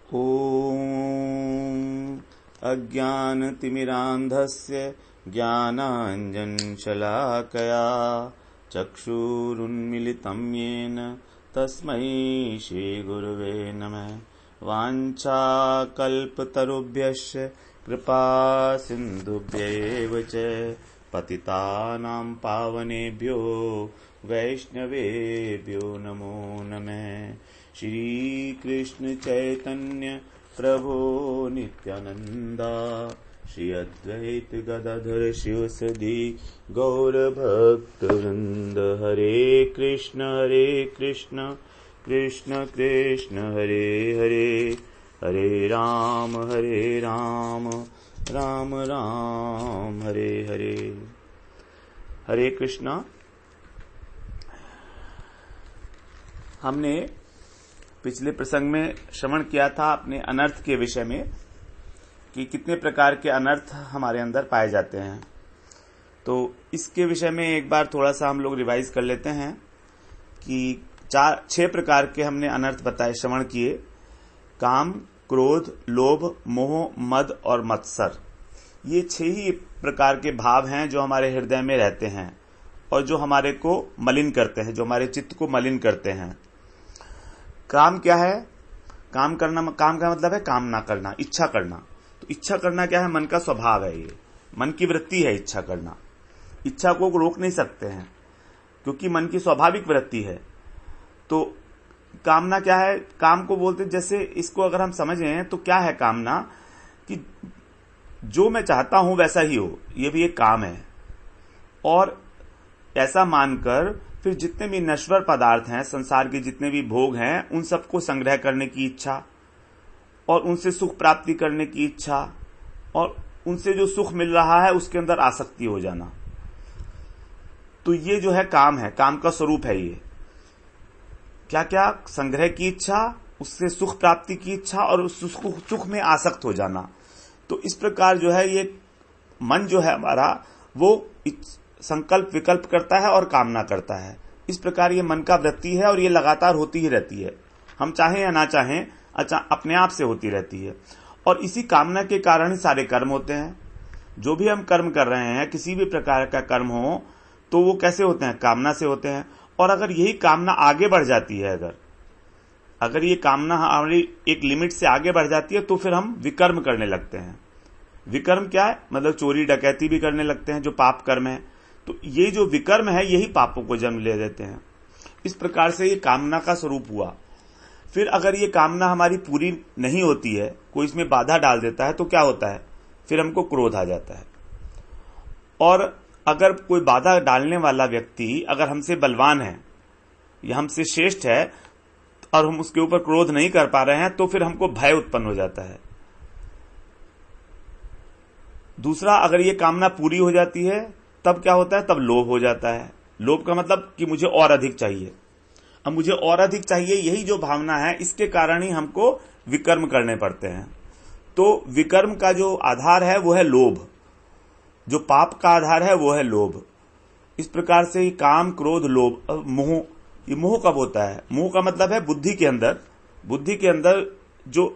ॐ अज्ञानतिमिरान्धस्य ज्ञानाञ्जनशलाकया चक्षुरुन्मीलितं येन तस्मै श्रीगुरवे नमः। वाञ्छाकल्पतरुभ्यश्च कृपासिन्धुभ्यैव च पतितानां पावनेभ्यो वैष्णवेभ्यो नमो नमः। श्री कृष्ण चैतन्य प्रभो नित्यानंदा श्री अद्वैत गदाधर शिवसदि गौर भक्त वृंद। हरे कृष्ण कृष्ण कृष्ण हरे हरे, हरे राम राम राम हरे हरे। हरे कृष्णा। हमने पिछले प्रसंग में श्रवण किया था अपने अनर्थ के विषय में कि कितने प्रकार के अनर्थ हमारे अंदर पाए जाते हैं। तो इसके विषय में एक बार थोड़ा सा हम लोग रिवाइज कर लेते हैं कि 6 प्रकार के हमने अनर्थ बताए, श्रवण किए। काम, क्रोध, लोभ, मोह, मद और मत्सर। ये 6 ही प्रकार के भाव हैं जो हमारे हृदय में रहते हैं और जो हमारे को मलिन करते हैं, जो हमारे चित्त को मलिन करते हैं। काम क्या है? काम करना, काम का मतलब है कामना करना, इच्छा करना। तो इच्छा करना क्या है? मन का स्वभाव है, ये मन की वृत्ति है इच्छा करना। इच्छा को रोक नहीं सकते हैं क्योंकि मन की स्वाभाविक वृत्ति है। तो कामना क्या है? काम को बोलते, जैसे इसको अगर हम समझें तो क्या है कामना? कि जो मैं चाहता हूं वैसा ही हो, ये भी एक काम है। और ऐसा मानकर फिर जितने भी नश्वर पदार्थ हैं, संसार के जितने भी भोग हैं, उन सबको संग्रह करने की इच्छा और उनसे सुख प्राप्ति करने की इच्छा और उनसे जो सुख मिल रहा है उसके अंदर आसक्ति हो जाना। तो ये जो है काम है, काम का स्वरूप है ये। क्या क्या? संग्रह की इच्छा, उससे सुख प्राप्ति की इच्छा और उस सुख में आसक्त हो जाना। तो इस प्रकार जो है ये मन जो है हमारा, वो संकल्प विकल्प करता है और कामना करता है। इस प्रकार ये मन का वृत्ति है और ये लगातार होती ही रहती है, हम चाहें या ना चाहें, अपने आप से होती रहती है। और इसी कामना के कारण ही सारे कर्म होते हैं। जो भी हम कर्म कर रहे हैं, किसी भी प्रकार का कर्म हो, तो वो कैसे होते हैं? कामना से होते हैं। और अगर यही कामना आगे बढ़ जाती है, अगर ये कामना हमारी एक लिमिट से आगे बढ़ जाती है, तो फिर हम विकर्म करने लगते हैं। विकर्म क्या है? मतलब चोरी डकैती भी करने लगते हैं, जो पाप कर्म है। तो ये जो विकर्म है, यही पापों को जन्म ले देते हैं। इस प्रकार से ये कामना का स्वरूप हुआ। फिर अगर ये कामना हमारी पूरी नहीं होती है, कोई इसमें बाधा डाल देता है, तो क्या होता है? फिर हमको क्रोध आ जाता है। और अगर कोई बाधा डालने वाला व्यक्ति अगर हमसे बलवान है या हमसे श्रेष्ठ है और हम उसके ऊपर क्रोध नहीं कर पा रहे हैं, तो फिर हमको भय उत्पन्न हो जाता है। दूसरा, अगर ये कामना पूरी हो जाती है, तब क्या होता है? तब लोभ हो जाता है। लोभ का मतलब कि मुझे और अधिक चाहिए। अब मुझे और अधिक चाहिए, यही जो भावना है, इसके कारण ही हमको विकर्म करने पड़ते हैं। तो विकर्म का जो आधार है वो है लोभ, जो पाप का आधार है वो है लोभ। इस प्रकार से ही काम, क्रोध, लोभ, मोह। ये मोह कब होता है? मोह का मतलब है बुद्धि के अंदर जो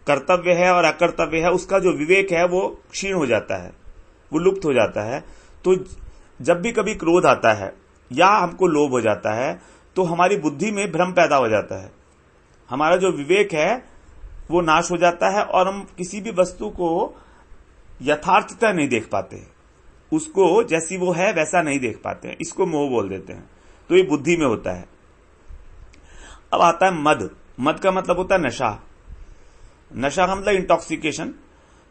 कर्तव्य है और अकर्तव्य है, उसका जो विवेक है वो क्षीण हो जाता है, वो लुप्त हो जाता है। तो जब भी कभी क्रोध आता है या हमको लोभ हो जाता है, तो हमारी बुद्धि में भ्रम पैदा हो जाता है। हमारा जो विवेक है वो नाश हो जाता है और हम किसी भी वस्तु को यथार्थता नहीं देख पाते, उसको जैसी वो है वैसा नहीं देख पाते हैं। इसको मोह बोल देते हैं। तो ये बुद्धि में होता है। अब आता है मद। मद का मतलब होता है नशा। नशा का मतलब इंटॉक्सिकेशन।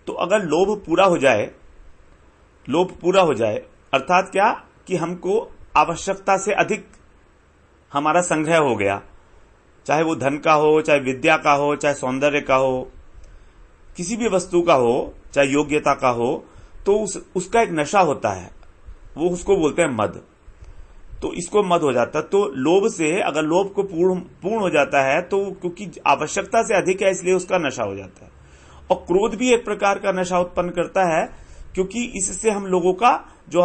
तो अगर लोभ पूरा हो जाए, अर्थात क्या कि हमको आवश्यकता से अधिक हमारा संग्रह हो गया, चाहे वो धन का हो, चाहे विद्या का हो, चाहे सौंदर्य का हो, किसी भी वस्तु का हो, चाहे योग्यता का हो, तो उसका एक नशा होता है, वो उसको बोलते हैं मद। तो इसको मद हो जाता है। तो लोभ से, अगर लोभ को पूर्ण हो जाता है, तो क्योंकि आवश्यकता से अधिक है इसलिए उसका नशा हो जाता है। और क्रोध भी एक प्रकार का नशा उत्पन्न करता है, क्योंकि इससे हम लोगों का जो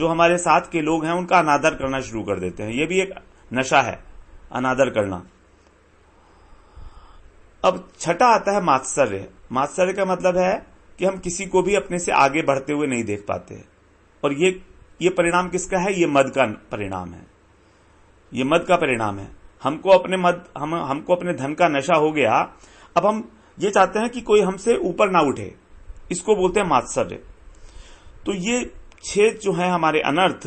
हमारे साथ के लोग हैं उनका अनादर करना शुरू कर देते हैं। ये भी एक नशा है, अनादर करना। अब छठा आता है मात्सर्य। मात्सर्य का मतलब है कि हम किसी को भी अपने से आगे बढ़ते हुए नहीं देख पाते, और ये परिणाम किसका है? ये मद का परिणाम है, ये मद का परिणाम है। हमको अपने धन का नशा हो गया, अब हम ये चाहते हैं कि कोई हमसे ऊपर ना उठे, इसको बोलते हैं मात्सर्य। तो ये 6 जो है हमारे अनर्थ,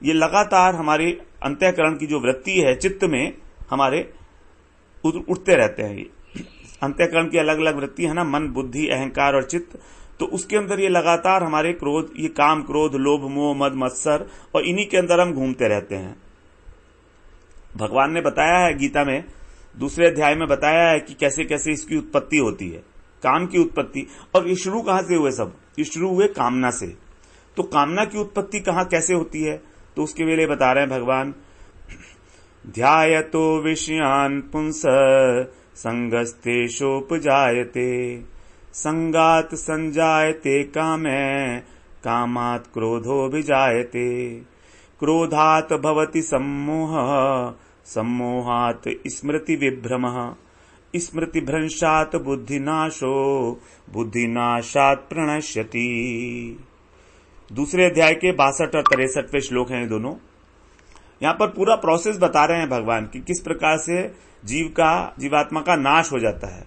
ये लगातार हमारे अंतःकरण की जो वृत्ति है, चित्त में हमारे उठते रहते हैं। ये अंतःकरण की अलग अलग वृत्ति है ना, मन, बुद्धि, अहंकार और चित्त। तो उसके अंदर ये लगातार हमारे क्रोध, ये काम, क्रोध, लोभ, मोह, मद, मत्सर, और इन्हीं के अंदर हम घूमते रहते हैं। भगवान ने बताया है गीता में, दूसरे अध्याय में बताया है कि कैसे कैसे इसकी उत्पत्ति होती है, काम की उत्पत्ति। और ये शुरू कहां से हुए? सब ये शुरू हुए कामना से। तो कामना की उत्पत्ति कहां कैसे होती है? तो उसके वेले बता रहे हैं भगवान, ध्यायतो विषयान् पुंस संगस्तेषोपजायते संगात संजायते कामे कामात् क्रोधो विजायते क्रोधात् भवति सम्मोहः सम्मोहात् स्मृति विभ्रमः स्मृति भ्रंशात् बुद्धिनाशो बुद्धिनाशात् प्रणश्यति। दूसरे अध्याय के 62 और 63वें श्लोक हैं ये दोनों। यहां पर पूरा प्रोसेस बता रहे हैं भगवान कि किस प्रकार से जीवात्मा का नाश हो जाता है,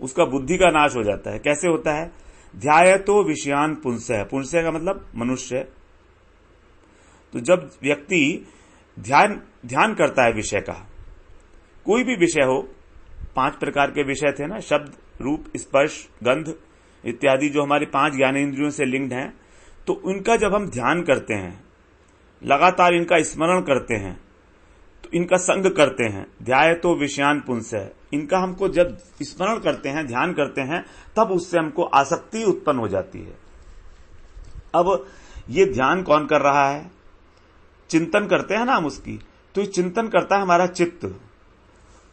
उसका बुद्धि का नाश हो जाता है। कैसे होता है? ध्यायतो विषयान् पुंसः, पुंसः का मतलब मनुष्य। तो जब व्यक्ति ध्यान करता है विषय का, कोई भी विषय हो, 5 प्रकार के विषय थे ना, शब्द, रूप, स्पर्श, गंध इत्यादि, जो हमारी 5 ज्ञानेंद्रियों से लिंक्ड हैं। तो उनका जब हम ध्यान करते हैं, लगातार इनका स्मरण करते हैं, तो इनका संग करते हैं, ध्यायतो विषयान् पुंसः, इनका हमको जब स्मरण करते हैं, ध्यान करते हैं, तब उससे हमको आसक्ति उत्पन्न हो जाती है। अब ये ध्यान कौन कर रहा है? चिंतन करते हैं ना हम उसकी, तो ये चिंतन करता है हमारा चित्त,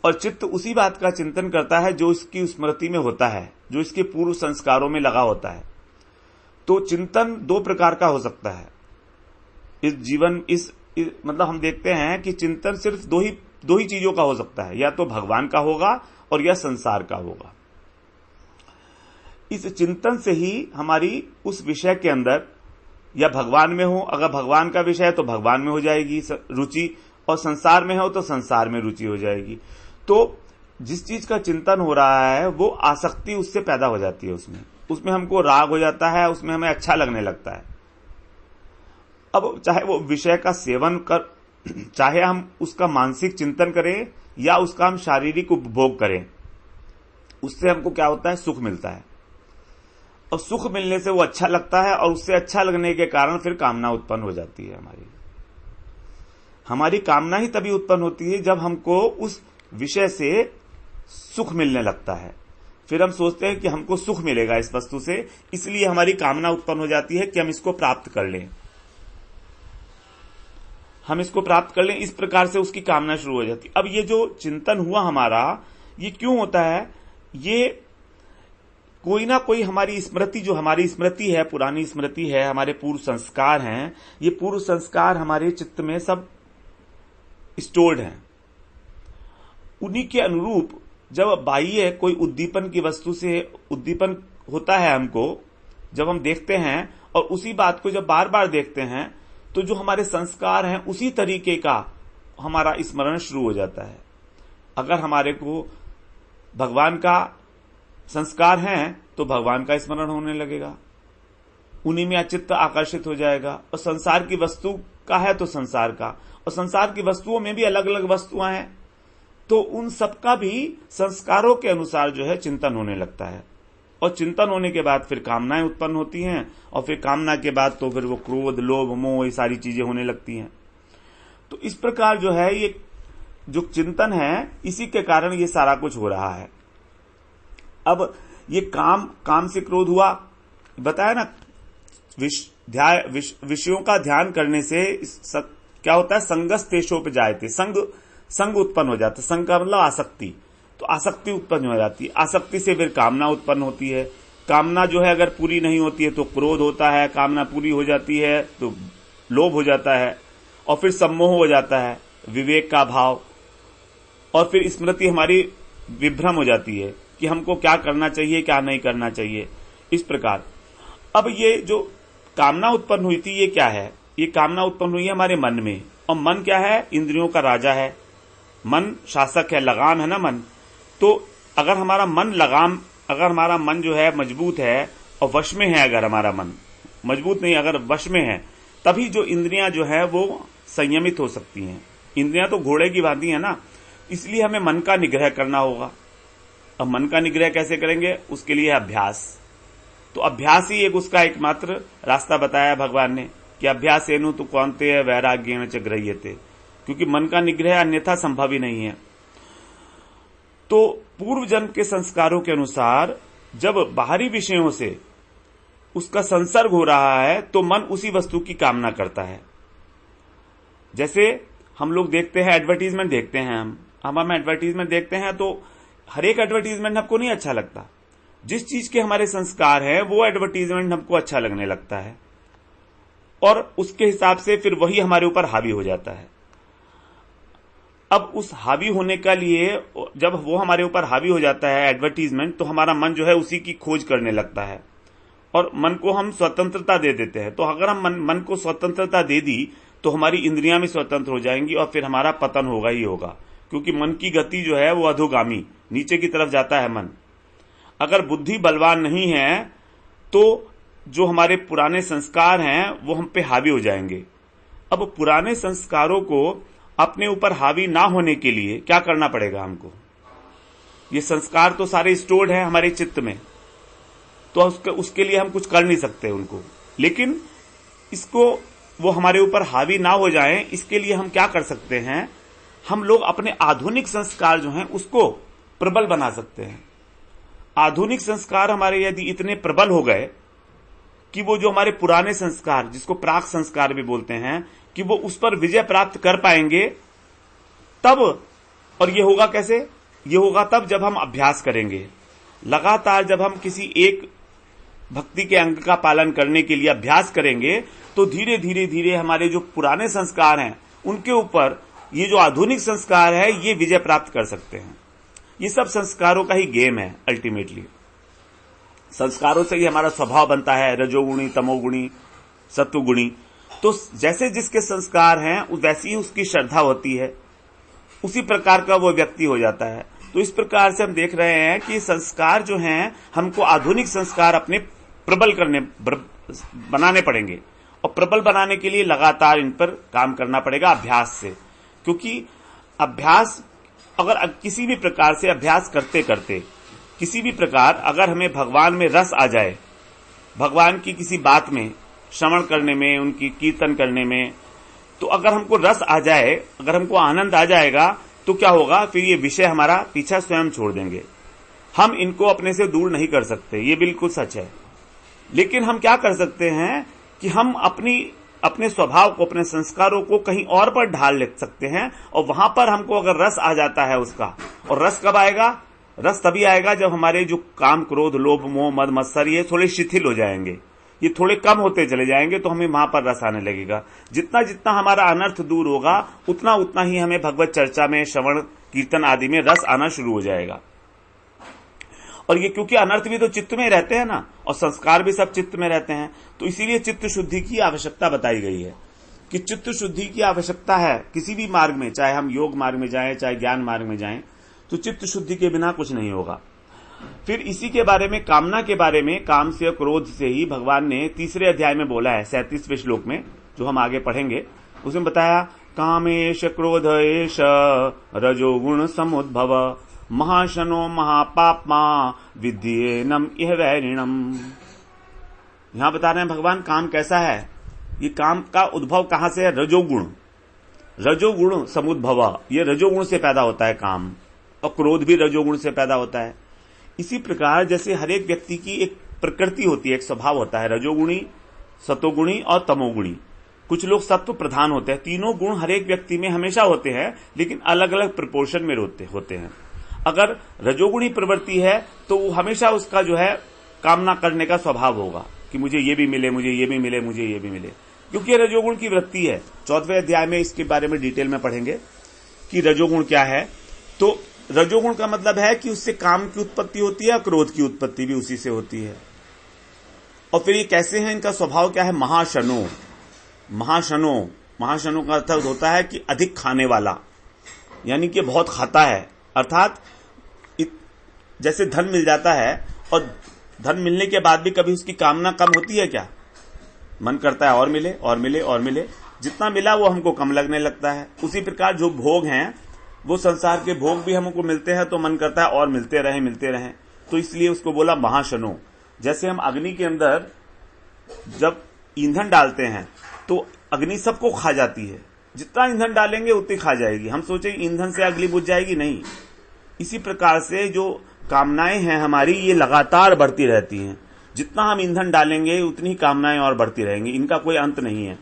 और चित्त उसी बात का चिंतन करता है जो इसकी स्मृति में होता है, जो इसके पूर्व संस्कारों में लगा होता है। तो चिंतन 2 प्रकार का हो सकता है इस जीवन, मतलब हम देखते हैं कि चिंतन सिर्फ दो ही चीजों का हो सकता है, या तो भगवान का होगा और या संसार का होगा। इस चिंतन से ही हमारी उस विषय के अंदर, या भगवान में हो, अगर भगवान का विषय है तो भगवान में हो जाएगी रुचि, और संसार में हो तो संसार में रुचि हो जाएगी। तो जिस चीज का चिंतन हो रहा है वो आसक्ति उससे पैदा हो जाती है, उसमें हमको राग हो जाता है, उसमें हमें अच्छा लगने लगता है। अब चाहे वो विषय का सेवन कर, चाहे हम उसका मानसिक चिंतन करें या उसका हम शारीरिक उपभोग करें, उससे हमको क्या होता है? सुख मिलता है, और सुख मिलने से वो अच्छा लगता है, और उससे अच्छा लगने के कारण फिर कामना उत्पन्न हो जाती है। हमारी कामना ही तभी उत्पन्न होती है जब हमको उस विषय से सुख मिलने लगता है। फिर हम सोचते हैं कि हमको सुख मिलेगा इस वस्तु से, इसलिए हमारी कामना उत्पन्न हो जाती है कि हम इसको प्राप्त कर लें, हम इसको प्राप्त कर लें। इस प्रकार से उसकी कामना शुरू हो जाती है। अब ये जो चिंतन हुआ हमारा, ये क्यों होता है? ये कोई ना कोई हमारी स्मृति, जो हमारी स्मृति है, पुरानी स्मृति है, हमारे पूर्व संस्कार हैं, ये पूर्व संस्कार हमारे चित्त में सब स्टोर्ड हैं। उन्हीं के अनुरूप जब बाह्य कोई उद्दीपन की वस्तु से उद्दीपन होता है हमको, जब हम देखते हैं और उसी बात को जब बार बार देखते हैं, तो जो हमारे संस्कार हैं उसी तरीके का हमारा स्मरण शुरू हो जाता है। अगर हमारे को भगवान का संस्कार हैं तो भगवान का स्मरण होने लगेगा, उन्हीं में चित्त आकर्षित हो जाएगा। और संसार की वस्तु का है तो संसार का, और संसार की वस्तुओं में भी अलग अलग वस्तुएं हैं, तो उन सबका भी संस्कारों के अनुसार जो है चिंतन होने लगता है। और चिंतन होने के बाद फिर कामनाएं उत्पन्न होती हैं, और फिर कामना के बाद तो फिर वो क्रोध, लोभ, मोह, ये सारी चीजें होने लगती हैं। तो इस प्रकार जो है ये जो चिंतन है, इसी के कारण ये सारा कुछ हो रहा है। अब ये काम से क्रोध हुआ, बताया ना, विषयों का ध्यान करने से क्या होता है? संगस्तेषोपजायते, संग उत्पन्न हो जाता है। संग का मतलब आसक्ति, तो आसक्ति उत्पन्न हो जाती है। आसक्ति से फिर कामना उत्पन्न होती है। कामना जो है अगर पूरी नहीं होती है तो क्रोध होता है, कामना पूरी हो जाती है तो लोभ हो जाता है, और फिर सम्मोह हो जाता है, विवेक का भाव, और फिर स्मृति हमारी विभ्रम हो जाती है कि हमको क्या करना चाहिए क्या नहीं करना चाहिए। इस प्रकार अब ये जो कामना उत्पन्न हुई थी, ये क्या है? ये कामना उत्पन्न हुई है हमारे मन में, और मन क्या है? इंद्रियों का राजा है, मन शासक है, लगाम है ना मन। तो अगर हमारा मन जो है मजबूत है और वश में है, अगर हमारा मन मजबूत नहीं, अगर वश में है, तभी जो इंद्रियां जो है वो संयमित हो सकती हैं। इंद्रियां तो घोड़े की भांति है ना, इसलिए हमें मन का निग्रह करना होगा। अब मन का निग्रह कैसे करेंगे? उसके लिए अभ्यास। तो अभ्यास ही एक उसका एकमात्र रास्ता बताया भगवान ने कि अभ्यासेनु तु कौन्तेय वैराग्येण च गृह्यते, क्योंकि मन का निग्रह अन्यथा संभव ही नहीं है। तो पूर्व जन्म के संस्कारों के अनुसार जब बाहरी विषयों से उसका संसर्ग हो रहा है तो मन उसी वस्तु की कामना करता है। जैसे हम लोग देखते हैं, एडवर्टीजमेंट देखते हैं, हम एडवर्टीजमेंट देखते हैं तो हर एक एडवर्टीजमेंट हमको नहीं अच्छा लगता। जिस चीज के हमारे संस्कार है वो एडवर्टीजमेंट हमको अच्छा लगने लगता है, और उसके हिसाब से फिर वही हमारे ऊपर हावी हो जाता है। अब उस हावी होने का लिए, जब वो हमारे ऊपर हावी हो जाता है एडवर्टीजमेंट, तो हमारा मन जो है उसी की खोज करने लगता है, और मन को हम स्वतंत्रता दे देते हैं। तो अगर हम मन को स्वतंत्रता दे दी तो हमारी इंद्रियां भी स्वतंत्र हो जाएंगी, और फिर हमारा पतन होगा ही होगा, क्योंकि मन की गति जो है वो अधोगामी, नीचे की तरफ जाता है मन। अगर बुद्धि बलवान नहीं है तो जो हमारे पुराने संस्कार हैं वो हम पे हावी हो जाएंगे। अब पुराने संस्कारों को अपने ऊपर हावी ना होने के लिए क्या करना पड़ेगा हमको? ये संस्कार तो सारे स्टोर्ड हैं हमारे चित्त में, तो उसके लिए हम कुछ कर नहीं सकते उनको, लेकिन इसको वो हमारे ऊपर हावी ना हो जाए, इसके लिए हम क्या कर सकते हैं? हम लोग अपने आधुनिक संस्कार जो हैं उसको प्रबल बना सकते हैं। आधुनिक संस्कार हमारे यदि इतने प्रबल हो गए कि वो जो हमारे पुराने संस्कार, जिसको प्राक संस्कार भी बोलते हैं, कि वो उस पर विजय प्राप्त कर पाएंगे तब। और ये होगा कैसे? ये होगा तब जब हम अभ्यास करेंगे लगातार। जब हम किसी एक भक्ति के अंग का पालन करने के लिए अभ्यास करेंगे तो धीरे धीरे धीरे हमारे जो पुराने संस्कार हैं उनके ऊपर ये जो आधुनिक संस्कार है ये विजय प्राप्त कर सकते हैं। ये सब संस्कारों का ही गेम है। अल्टीमेटली संस्कारों से ही हमारा स्वभाव बनता है, रजोगुणी, तमोगुणी, सत्वगुणी। तो जैसे जिसके संस्कार हैं वैसी ही उसकी श्रद्धा होती है, उसी प्रकार का वो व्यक्ति हो जाता है। तो इस प्रकार से हम देख रहे हैं कि संस्कार जो हैं हमको आधुनिक संस्कार अपने प्रबल बनाने पड़ेंगे, और प्रबल बनाने के लिए लगातार इन पर काम करना पड़ेगा अभ्यास से। क्योंकि अभ्यास, अगर किसी भी प्रकार से अभ्यास करते करते किसी भी प्रकार अगर हमें भगवान में रस आ जाए, भगवान की किसी बात में, श्रवण करने में, उनकी कीर्तन करने में, तो अगर हमको रस आ जाए, अगर हमको आनंद आ जाएगा तो क्या होगा? फिर ये विषय हमारा पीछा स्वयं छोड़ देंगे। हम इनको अपने से दूर नहीं कर सकते, ये बिल्कुल सच है। लेकिन हम क्या कर सकते हैं कि हम अपने स्वभाव को, अपने संस्कारों को कहीं और पर ढाल ले सकते हैं, और वहां पर हमको अगर रस आ जाता है उसका। और रस कब आएगा? रस तभी आएगा जब हमारे जो काम, क्रोध, लोभ, मोह, मद, मत्सर ये थोड़े शिथिल हो जाएंगे, ये थोड़े कम होते चले जाएंगे, तो हमें वहां पर रस आने लगेगा। जितना जितना हमारा अनर्थ दूर होगा उतना उतना ही हमें भगवत चर्चा में, श्रवण कीर्तन आदि में रस आना शुरू हो जाएगा। और ये क्योंकि अनर्थ भी तो चित्त में रहते हैं ना, और संस्कार भी सब चित्त में रहते हैं, तो इसीलिए चित्त शुद्धि की आवश्यकता बताई गई है कि चित्त शुद्धि की आवश्यकता है किसी भी मार्ग में, चाहे हम योग मार्ग में जाएं, चाहे ज्ञान मार्ग में जाएं, तो चित्त शुद्धि के बिना कुछ नहीं होगा। फिर इसी के बारे में, कामना के बारे में, काम से, क्रोध से ही भगवान ने तीसरे अध्याय में बोला है, 37वें श्लोक में, जो हम आगे पढ़ेंगे। उसमें बताया, कामेश क्रोध एष रजोगुण समुद्भव महाशनो महापापमा विद्येनम इह वैरिणम। यहां बता रहे हैं भगवान काम कैसा है। ये काम का उद्भव कहां से है? रजोगुण। रजोगुण समुद्भव, ये रजोगुण से पैदा होता है काम, और क्रोध भी रजोगुण से पैदा होता है। इसी प्रकार जैसे हर एक व्यक्ति की एक प्रकृति होती है, एक स्वभाव होता है, रजोगुणी, सतोगुणी और तमोगुणी। कुछ लोग सत्व प्रधान होते हैं। तीनों गुण हर एक व्यक्ति में हमेशा होते हैं, लेकिन अलग अलग प्रोपोर्शन में होते हैं। अगर रजोगुणी प्रवृत्ति है तो वो हमेशा उसका जो है कामना करने का स्वभाव होगा कि मुझे ये भी मिले, मुझे ये भी मिले, मुझे ये भी मिले, क्योंकि रजोगुण की वृत्ति है। 14वें अध्याय में इसके बारे में डिटेल में पढ़ेंगे कि रजोगुण क्या है। तो रजोगुण का मतलब है कि उससे काम की उत्पत्ति होती है और क्रोध की उत्पत्ति भी उसी से होती है। और फिर ये कैसे हैं, इनका स्वभाव क्या है? महाशनो। महाशनो, महाशनो का अर्थ होता है कि अधिक खाने वाला, यानी कि बहुत खाता है। अर्थात जैसे धन मिल जाता है और धन मिलने के बाद भी कभी उसकी कामना कम होती है क्या? मन करता है और मिले और मिले और मिले, जितना मिला वो हमको कम लगने लगता है। उसी प्रकार जो भोग हैं, वो संसार के भोग भी हमको मिलते हैं तो मन करता है और मिलते रहें मिलते रहें। तो इसलिए उसको बोला महाशनो। जैसे हम अग्नि के अंदर जब ईंधन डालते हैं तो अग्नि सबको खा जाती है, जितना ईंधन डालेंगे उतनी खा जाएगी। हम सोचे ईंधन से अग्नि बुझ जाएगी, नहीं। इसी प्रकार से जो कामनाएं हैं हमारी, ये लगातार बढ़ती रहती हैं। जितना हम ईंधन डालेंगे उतनी कामनाएं और बढ़ती रहेंगी, इनका कोई अंत नहीं है।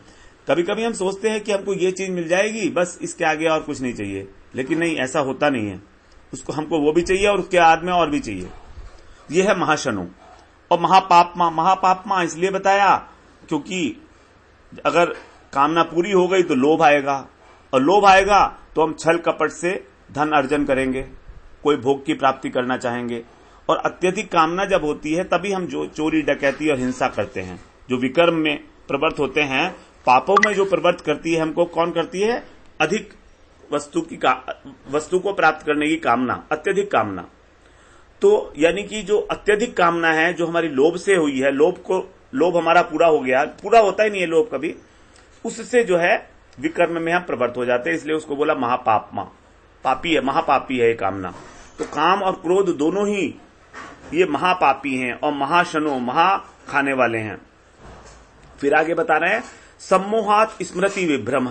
कभी कभी हम सोचते हैं कि हमको ये चीज मिल जाएगी, बस इसके आगे और कुछ नहीं चाहिए, लेकिन नहीं, ऐसा होता नहीं है। उसको हमको वो भी चाहिए और उसके बाद में और भी चाहिए। ये है महाशनो। और महापापमा, महापापमा इसलिए बताया क्योंकि अगर कामना पूरी हो गई तो लोभ आएगा, और लोभ आएगा तो हम छल कपट से धन अर्जन करेंगे, कोई भोग की प्राप्ति करना चाहेंगे। और अत्यधिक कामना जब होती है तभी हम जो चोरी डकैती और हिंसा करते हैं। जो विकर्म में प्रवृत्त होते हैं, पापों में जो प्रवृत्त करती है हमको, कौन करती है? अधिक वस्तु को प्राप्त करने की कामना, अत्यधिक कामना। तो यानी कि जो अत्यधिक कामना है, जो हमारी लोभ से हुई है, लोभ हमारा पूरा हो गया, पूरा होता ही नहीं है लोभ कभी, उससे जो है विकर्म में हम प्रवृत्त हो जाते हैं। इसलिए उसको बोला महापापमा, पापी है, महापापी है ये कामना। तो काम और क्रोध दोनों ही ये महापापी हैं और महाशनो, महा खाने वाले हैं। फिर आगे बता रहे हैं, सम्मोहात स्मृति विभ्रम।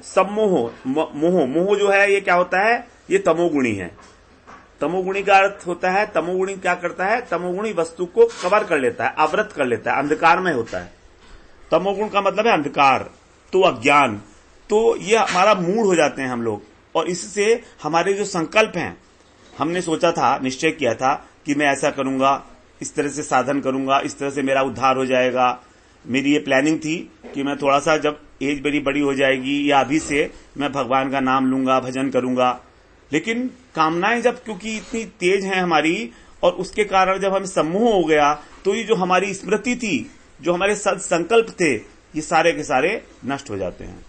सम्मोह, मोह जो है ये क्या होता है? ये तमोगुणी है। तमोगुणी का अर्थ होता है, तमोगुणी क्या करता है? तमोगुणी वस्तु को कवर कर लेता है, आवृत कर लेता है, अंधकार में होता है। तमोगुण का मतलब है अंधकार, तो अज्ञान। तो ये हमारा मूड हो जाते हैं हम लोग, और इससे हमारे जो संकल्प हैं, हमने सोचा था, निश्चय किया था कि मैं ऐसा करूंगा, इस तरह से साधन करूंगा, इस तरह से मेरा उद्धार हो जाएगा। मेरी ये प्लानिंग थी कि मैं थोड़ा सा जब एज मेरी बड़ी हो जाएगी या अभी से मैं भगवान का नाम लूंगा, भजन करूंगा। लेकिन कामनाएं जब क्योंकि इतनी तेज हैं हमारी, और उसके कारण जब हमें सम्मोह हो गया, तो ये जो हमारी स्मृति थी, जो हमारे संकल्प थे, ये सारे के सारे नष्ट हो जाते हैं,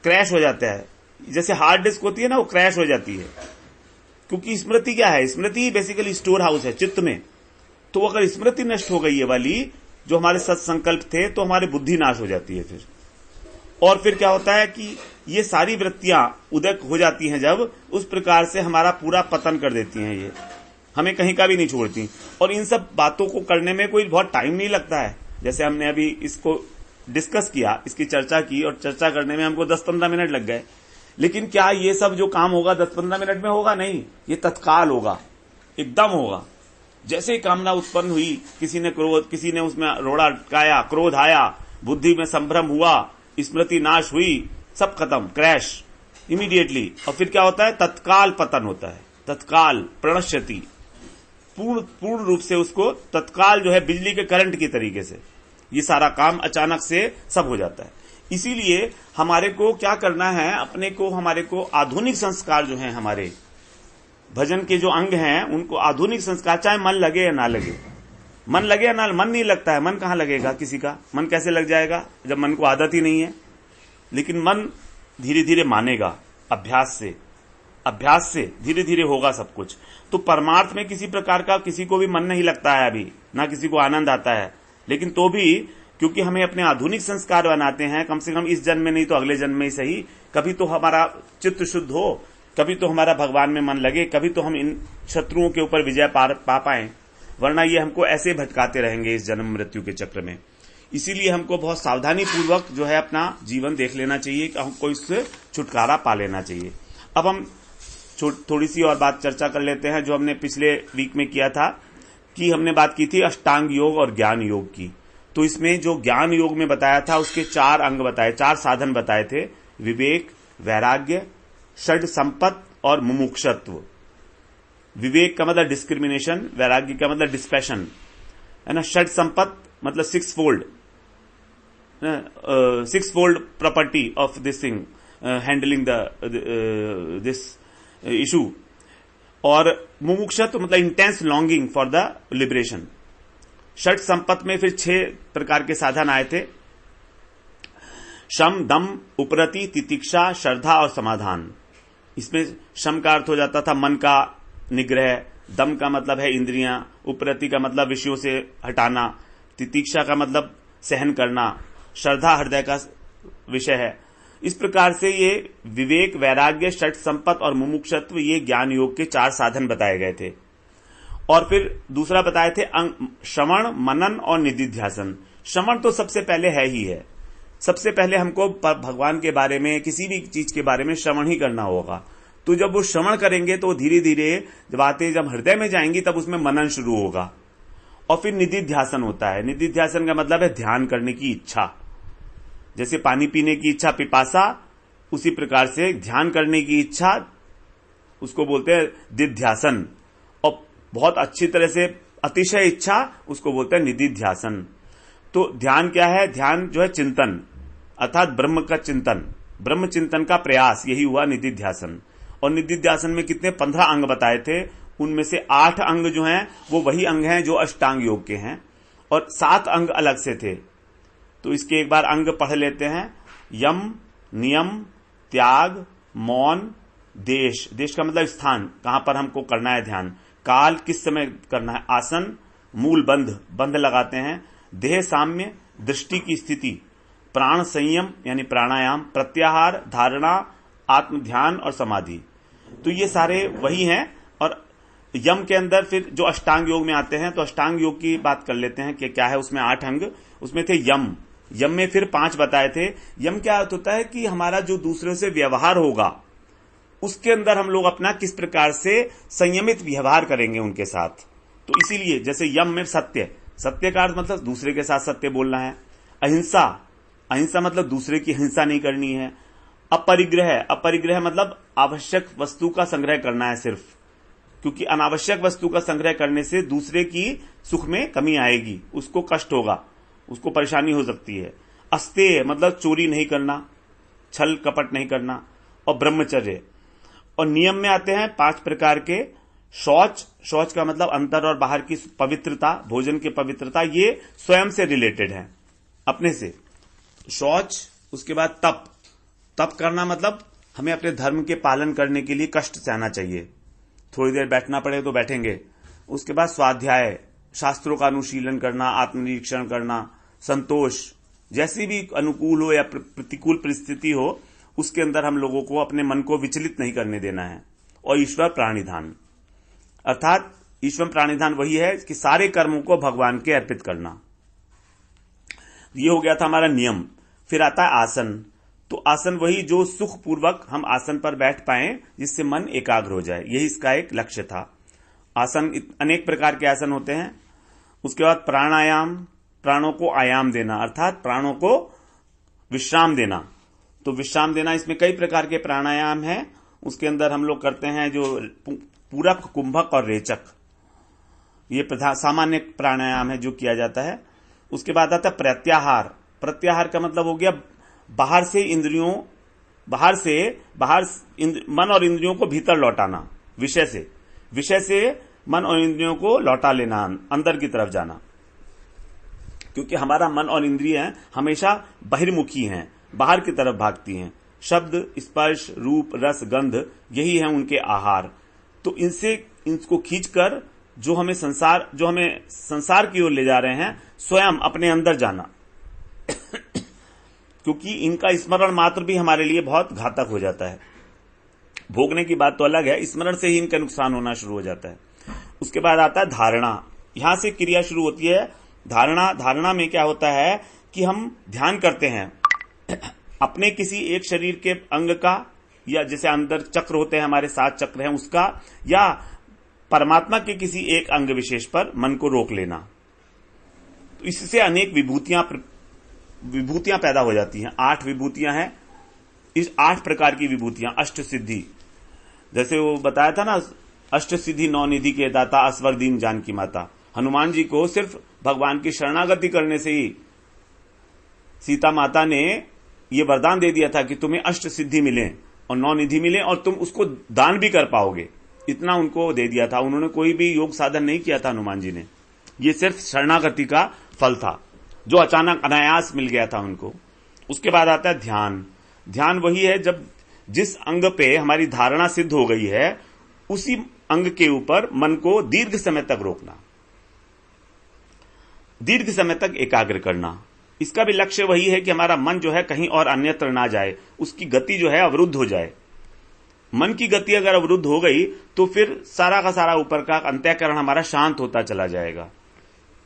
क्रैश हो जाता है। जैसे हार्ड डिस्क होती है ना, वो क्रैश हो जाती है। क्योंकि स्मृति क्या है? स्मृति बेसिकली स्टोर हाउस है चित्त में। तो अगर स्मृति नष्ट हो गई है वाली, जो हमारे सत्संकल्प थे, तो हमारी बुद्धि नाश हो जाती है फिर। और फिर क्या होता है कि ये सारी वृत्तियां उदय हो जाती हैं जब, उस प्रकार से हमारा पूरा पतन कर देती हैं। ये हमें कहीं का भी नहीं छोड़ती। और इन सब बातों को करने में कोई बहुत टाइम नहीं लगता है। जैसे हमने अभी इसको डिस्कस किया, इसकी चर्चा की, और चर्चा करने में हमको 10-15 मिनट लग गए। लेकिन क्या ये सब जो काम होगा 10-15 मिनट में होगा? नहीं, ये तत्काल होगा, एकदम होगा। जैसे ही कामना उत्पन्न हुई, किसी ने उसमें रोड़ा अटकाया, क्रोध आया, बुद्धि में संभ्रम हुआ, स्मृति नाश हुई, सब खत्म, क्रैश इमीडिएटली। और फिर क्या होता है? तत्काल पतन होता है, तत्काल प्रणश्यति, पूर्ण रूप से उसको तत्काल जो है बिजली के करंट की तरीके से ये सारा काम अचानक से सब हो जाता है। इसीलिए हमारे को क्या करना है, अपने को, हमारे को आधुनिक संस्कार जो हैं, हमारे भजन के जो अंग हैं, उनको आधुनिक संस्कार, चाहे मन लगे या ना लगे, मन लगे या ना, मन नहीं लगता है, मन कहां लगेगा किसी का? मन कैसे लग जाएगा जब मन को आदत ही नहीं है? लेकिन मन धीरे धीरे मानेगा, अभ्यास से धीरे धीरे होगा सब कुछ। तो परमार्थ में किसी प्रकार का किसी को भी मन नहीं लगता है अभी, ना किसी को आनंद आता है। लेकिन तो भी क्योंकि हमें अपने आधुनिक संस्कार बनाते हैं, कम से कम इस जन्म में नहीं तो अगले जन्म में ही सही, कभी तो हमारा चित्त शुद्ध हो, कभी तो हमारा भगवान में मन लगे, कभी तो हम इन शत्रुओं के ऊपर विजय पा पाएं। वरना ये हमको ऐसे भटकाते रहेंगे इस जन्म मृत्यु के चक्र में। इसीलिए हमको बहुत सावधानी पूर्वक जो है अपना जीवन देख लेना चाहिए कि हमको इससे छुटकारा पा लेना चाहिए। अब हम थोड़ी सी और बात चर्चा कर लेते हैं, जो हमने पिछले वीक में किया था, कि हमने बात की थी अष्टांग योग और ज्ञान योग की। तो इसमें जो ज्ञान योग में बताया था, उसके 4 अंग बताए, 4 साधन बताए थे: विवेक, वैराग्य, षड संपत और मुमुक्षत्व। विवेक का मतलब डिस्क्रिमिनेशन, वैराग्य का मतलब डिस्पैशन, है ना। षड संपत मतलब 6 fold property of this thing, handling this issue. और मुमुक्षत्व मतलब intense longing for the liberation. षट संपत में फिर 6 प्रकार के साधन आए थे, शम, दम, उपरति, तितिक्षा, श्रद्धा और समाधान। इसमें शम का अर्थ हो जाता था मन का निग्रह, दम का मतलब है इंद्रियां, उपरति का मतलब विषयों से हटाना, तितिक्षा का मतलब सहन करना, श्रद्धा हृदय का विषय है। इस प्रकार से ये विवेक, वैराग्य, षट संपत और मुमुक्षत्व ये ज्ञान योग के 4 साधन बताए गए थे। और फिर दूसरा बताए थे श्रवण, मनन और निधिध्यासन। श्रवण तो सबसे पहले है ही है, सबसे पहले हमको भगवान के बारे में, किसी भी चीज के बारे में श्रवण ही करना होगा। तो जब वो श्रवण करेंगे तो धीरे धीरे जब बातें जब हृदय में जाएंगी तब उसमें मनन शुरू होगा। और फिर निधिध्यासन होता है। निधिध्यासन का मतलब है ध्यान करने की इच्छा। जैसे पानी पीने की इच्छा पिपासा, उसी प्रकार से ध्यान करने की इच्छा उसको बोलते हैं दिध्यासन। और बहुत अच्छी तरह से अतिशय इच्छा उसको बोलते हैं निधिध्यासन। तो ध्यान क्या है? ध्यान जो है चिंतन, अर्थात ब्रह्म का चिंतन, ब्रह्म चिंतन का प्रयास, यही हुआ निधिध्यासन। और निधिध्यासन में कितने 15 अंग बताए थे, उनमें से 8 अंग जो हैं वो वही अंग हैं जो अष्टांग योग के हैं, और 7 अंग अलग से थे। तो इसके एक बार अंग पढ़ लेते हैं। यम, नियम, त्याग, मौन, देश, देश का मतलब स्थान, कहां पर हमको करना है ध्यान, काल, किस समय करना है, आसन, मूल, बंध, बंध लगाते हैं, देह साम्य, दृष्टि की स्थिति, प्राण संयम यानी प्राणायाम, प्रत्याहार, धारणा, आत्म ध्यान और समाधि। तो ये सारे वही हैं। और यम के अंदर फिर जो अष्टांग योग में आते हैं, तो अष्टांग योग की बात कर लेते हैं कि क्या है उसमें। 8 अंग उसमें थे। यम, यम में फिर 5 बताए थे। यम क्या होता है कि हमारा जो दूसरों से व्यवहार होगा उसके अंदर हम लोग अपना किस प्रकार से संयमित व्यवहार करेंगे उनके साथ। तो इसीलिए जैसे यम में सत्य, सत्य का अर्थ मतलब दूसरे के साथ सत्य बोलना है। अहिंसा, अहिंसा मतलब दूसरे की हिंसा नहीं करनी है। अपरिग्रह, अपरिग्रह मतलब आवश्यक वस्तु का संग्रह करना है सिर्फ, क्योंकि अनावश्यक वस्तु का संग्रह करने से दूसरे की सुख में कमी आएगी, उसको कष्ट होगा, उसको परेशानी हो सकती है। अस्तेय मतलब चोरी नहीं करना, छल कपट नहीं करना। और ब्रह्मचर्य। और नियम में आते हैं 5 प्रकार के। शौच, शौच का मतलब अंदर और बाहर की पवित्रता, भोजन की पवित्रता, ये स्वयं से रिलेटेड है, अपने से शौच। उसके बाद तप, तप करना मतलब हमें अपने धर्म के पालन करने के लिए कष्ट सहना चाहिए, थोड़ी देर बैठना पड़े तो बैठेंगे। उसके बाद स्वाध्याय, शास्त्रों का अनुशीलन करना, आत्मनिरीक्षण करना, संतोष, जैसी भी अनुकूल हो या प्रतिकूल परिस्थिति हो उसके अंदर हम लोगों को अपने मन को विचलित नहीं करने देना है। और ईश्वर प्राणिधान, अर्थात ईश्वर प्राणिधान वही है कि सारे कर्मों को भगवान के अर्पित करना। ये हो गया था हमारा नियम। फिर आता है आसन। तो आसन वही जो सुख पूर्वक हम आसन पर बैठ पाएं जिससे मन एकाग्र हो जाए, यही इसका एक लक्ष्य था। आसन अनेक प्रकार के आसन होते हैं। उसके बाद प्राणायाम, प्राणों को आयाम देना, अर्थात प्राणों को विश्राम देना। तो विश्राम देना, इसमें कई प्रकार के प्राणायाम हैं। उसके अंदर हम लोग करते हैं जो पूरक, कुंभक और रेचक, ये सामान्य प्राणायाम है जो किया जाता है। उसके बाद आता है प्रत्याहार। प्रत्याहार का मतलब हो गया बाहर से इंद्रियों, मन और इंद्रियों को भीतर लौटाना, विषय से मन और इंद्रियों को लौटा लेना, अंदर की तरफ जाना। क्योंकि हमारा मन और इंद्रियां हमेशा बहिर्मुखी हैं, बाहर की तरफ भागती हैं। शब्द, स्पर्श, रूप, रस, गंध, यही है उनके आहार। तो इनको खींचकर जो हमें संसार की ओर ले जा रहे हैं, स्वयं अपने अंदर जाना। क्योंकि इनका स्मरण मात्र भी हमारे लिए बहुत घातक हो जाता है। भोगने की बात तो अलग है, स्मरण से ही इनका नुकसान होना शुरू हो जाता है। उसके बाद आता है धारणा। यहां से क्रिया शुरू होती है। धारणा में क्या होता है कि हम ध्यान करते हैं अपने किसी एक शरीर के अंग का, या जैसे अंदर चक्र होते हैं, हमारे 7 चक्र हैं उसका, या परमात्मा के किसी एक अंग विशेष पर मन को रोक लेना। तो इससे अनेक विभूतियां पैदा हो जाती हैं। 8 विभूतियां हैं। इस 8 प्रकार की विभूतियां, अष्ट सिद्धि, जैसे वो बताया था ना, अष्ट सिद्धि 9 निधि के दाता, असवर दीन जानकी माता। हनुमान जी को सिर्फ भगवान की शरणागति करने से ही सीता माता ने ये वरदान दे दिया था कि तुम्हें अष्ट सिद्धि मिले और 9 निधि मिले और तुम उसको दान भी कर पाओगे। इतना उनको दे दिया था। उन्होंने कोई भी योग साधन नहीं किया था हनुमान जी ने, ये सिर्फ शरणागति का फल था जो अचानक अनायास मिल गया था उनको। उसके बाद आता है ध्यान। ध्यान वही है जब जिस अंग पे हमारी धारणा सिद्ध हो गई है उसी अंग के ऊपर मन को दीर्घ समय तक रोकना, दीर्घ समय तक एकाग्र करना। इसका भी लक्ष्य वही है कि हमारा मन जो है कहीं और अन्यत्र ना जाए, उसकी गति जो है अवरुद्ध हो जाए। मन की गति अगर अवरुद्ध हो गई तो फिर सारा का सारा ऊपर का अंतःकरण हमारा शांत होता चला जाएगा।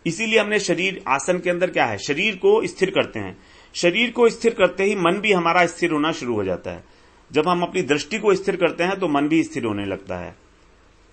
इसीलिए हमने शरीर, आसन के अंदर क्या है, शरीर को स्थिर करते हैं। शरीर को स्थिर करते ही मन भी हमारा स्थिर होना शुरू हो जाता है। जब हम अपनी दृष्टि को स्थिर करते हैं तो मन भी स्थिर होने लगता है।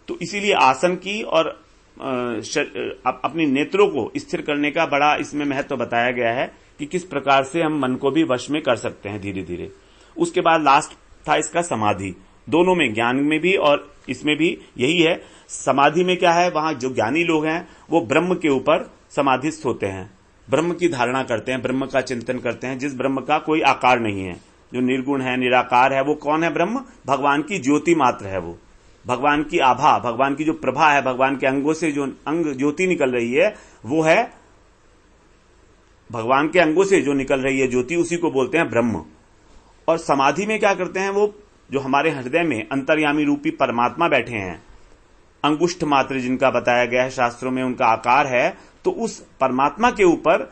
तो इसीलिए आसन की और अपनी नेत्रों को स्थिर करने का बड़ा इसमें महत्व बताया गया है कि किस प्रकार से हम मन को भी वश में कर सकते हैं धीरे धीरे। उसके बाद लास्ट था इसका समाधि। दोनों में, ज्ञान में भी और इसमें भी यही है। समाधि में क्या है, वहां जो ज्ञानी लोग हैं वो ब्रह्म के ऊपर समाधिस्थ होते हैं, ब्रह्म की धारणा करते हैं, ब्रह्म का चिंतन करते हैं, जिस ब्रह्म का कोई आकार नहीं है, जो निर्गुण है, निराकार है। वो कौन है ब्रह्म? भगवान की ज्योति मात्र है, वो भगवान की आभा, भगवान की जो प्रभा है, भगवान के अंगों से जो अंग ज्योति निकल रही है वो है भगवान के अंगों से जो निकल रही है ज्योति, उसी को बोलते हैं ब्रह्म। और समाधि में क्या करते हैं, वो जो हमारे हृदय में अंतर्यामी रूपी परमात्मा बैठे हैं, अंगुष्ठ मात्र जिनका बताया गया है शास्त्रों में उनका आकार है, तो उस परमात्मा के ऊपर,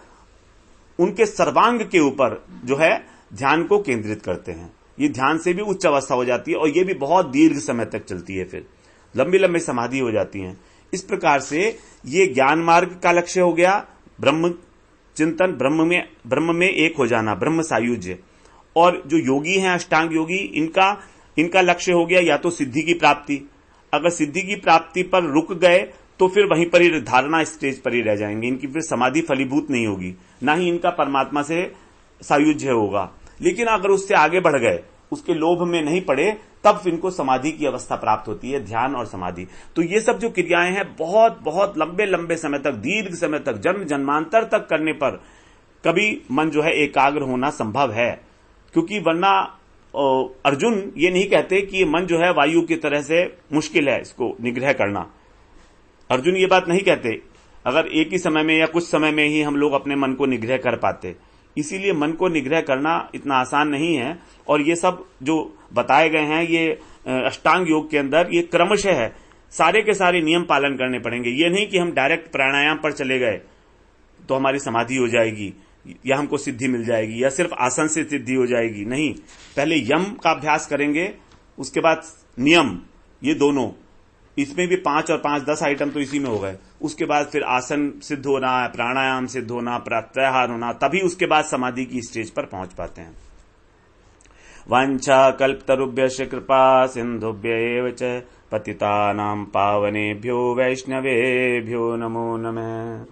उनके सर्वांग के ऊपर जो है ध्यान को केंद्रित करते हैं। ये ध्यान से भी उच्च अवस्था हो जाती है और ये भी बहुत दीर्घ समय तक चलती है, फिर लंबी लंबी समाधि हो जाती है। इस प्रकार से ये ज्ञान मार्ग का लक्ष्य हो गया, ब्रह्म चिंतन, ब्रह्म में एक हो जाना, ब्रह्म सायुज्य। और जो योगी हैं अष्टांग योगी, इनका लक्ष्य हो गया या तो सिद्धि की प्राप्ति। अगर सिद्धि की प्राप्ति पर रुक गए तो फिर वहीं पर ही धारणा स्टेज पर ही रह जाएंगे, इनकी फिर समाधि फलीभूत नहीं होगी, ना ही इनका परमात्मा से सायुज्य होगा। लेकिन अगर उससे आगे बढ़ गए, उसके लोभ में नहीं पड़े, तब इनको समाधि की अवस्था प्राप्त होती है, ध्यान और समाधि। तो ये सब जो क्रियाएं हैं बहुत बहुत लंबे लंबे समय तक, दीर्घ समय तक, जन्म जन्मांतर तक करने पर कभी मन जो है एकाग्र होना संभव है। क्योंकि वरना अर्जुन ये नहीं कहते कि ये मन जो है वायु की तरह से मुश्किल है इसको निग्रह करना। अर्जुन ये बात नहीं कहते, अगर एक ही समय में या कुछ समय में ही हम लोग अपने मन को निग्रह कर पाते। इसीलिए मन को निग्रह करना इतना आसान नहीं है। और ये सब जो बताए गए हैं ये अष्टांग योग के अंदर, ये क्रमशः है, सारे के सारे नियम पालन करने पड़ेंगे। ये नहीं कि हम डायरेक्ट प्राणायाम पर चले गए तो हमारी समाधि हो जाएगी या हमको सिद्धि मिल जाएगी या सिर्फ आसन से सिद्धि हो जाएगी, नहीं। पहले यम का अभ्यास करेंगे, उसके बाद नियम, ये दोनों, इसमें भी 5 और 5 10 आइटम तो इसी में हो गए। उसके बाद फिर आसन सिद्ध होना, प्राणायाम सिद्ध होना, प्रत्याहार होना, तभी उसके बाद समाधि की स्टेज पर पहुंच पाते हैं। वांछा कल्पतरुभ्यश्च कृपा सिंधुभ्य एव च पतितानां पावनेभ्यो वैष्णवेभ्यो नमो नमः।